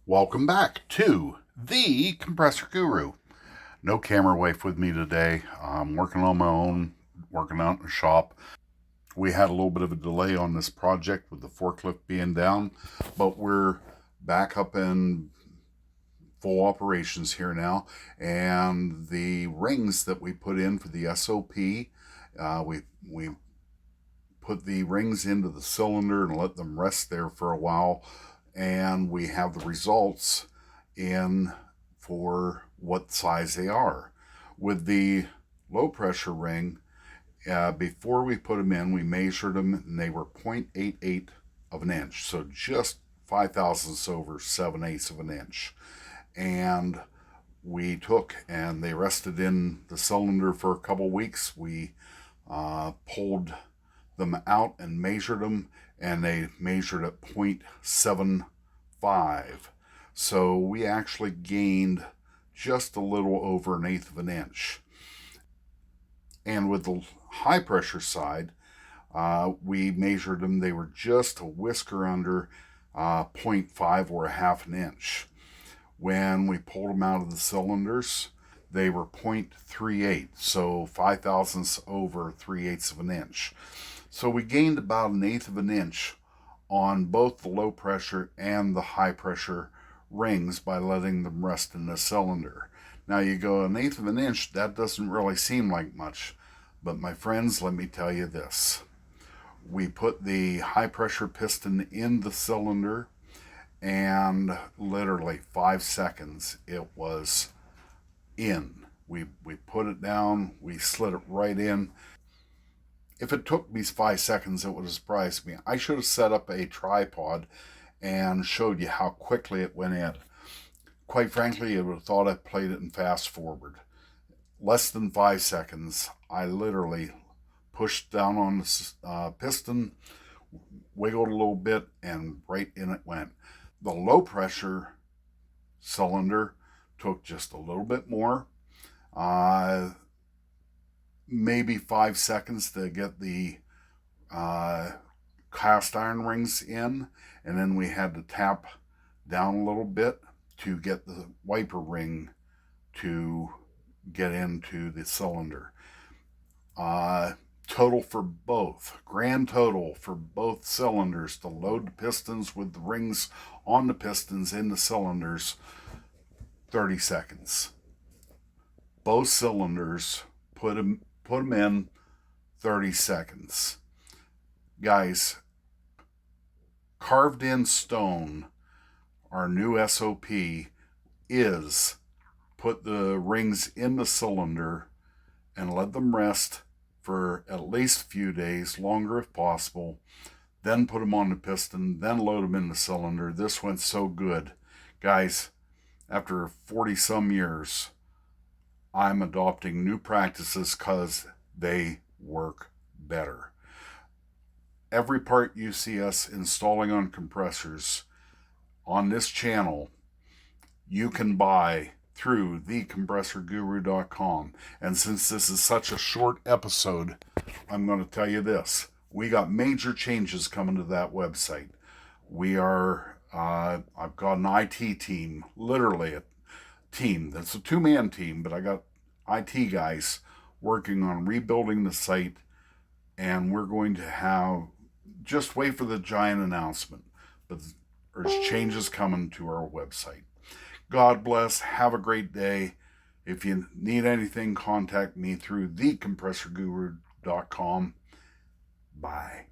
Welcome back to the Compressor Guru. No camera wife with me today. I'm working on my own, working out in the shop. We had a little bit of a delay on this project with the forklift being down, but we're back up in full operations here now. And the rings that we put in for the SOP, we put the rings into the cylinder and let them rest there for a while, and we have the results in for what size they are. With the low pressure ring, before we put them in, we measured them and they were 0.88 of an inch, so just 5 thousandths over 7/8 of an inch. And we took and they rested in the cylinder for a couple weeks. We pulled them out and measured them, and they measured at 0.75. So we actually gained just a little over 1/8 of an inch. And with the high pressure side, we measured them. They were just a whisker under 0.5 or a half an inch. When we pulled them out of the cylinders, they were 0.38, so 5 thousandths over 3/8 of an inch. So we gained about 1/8 of an inch on both the low pressure and the high pressure rings by letting them rest in the cylinder. Now you go 1/8 of an inch, that doesn't really seem like much, but my friends, let me tell you this. We put the high pressure piston in the cylinder, and literally 5 seconds it was in. We put it down, we slid it right in. If it took me 5 seconds, it would have surprised me. I should have set up a tripod and showed you how quickly it went in. Quite frankly, you would have thought I played it in fast forward. Less than 5 seconds, I literally pushed down on the piston, wiggled a little bit, and right in it went. The low pressure cylinder took just a little bit more. Maybe 5 seconds to get the cast iron rings in, and then we had to tap down a little bit to get the wiper ring to get into the cylinder. Total for both, grand total for both cylinders to load the pistons with the rings on the pistons in the cylinders, 30 seconds. Both cylinders, put them in 30 seconds. Guys, carved in stone, our new SOP is put the rings in the cylinder and let them rest for at least a few days, longer if possible, then put them on the piston, then load them in the cylinder. This went so good. Guys, after 40 some years, I'm adopting new practices because they work better. Every part you see us installing on compressors on this channel, you can buy through thecompressorguru.com. And since this is such a short episode, I'm going to tell you this. We got major changes coming to that website. I've got an IT team, literally a team. That's a two-man team, but I got IT guys working on rebuilding the site, and we're going to have, just wait for the giant announcement, but there's changes coming to our website. God bless. Have a great day. If you need anything, contact me through thecompressorguru.com. Bye.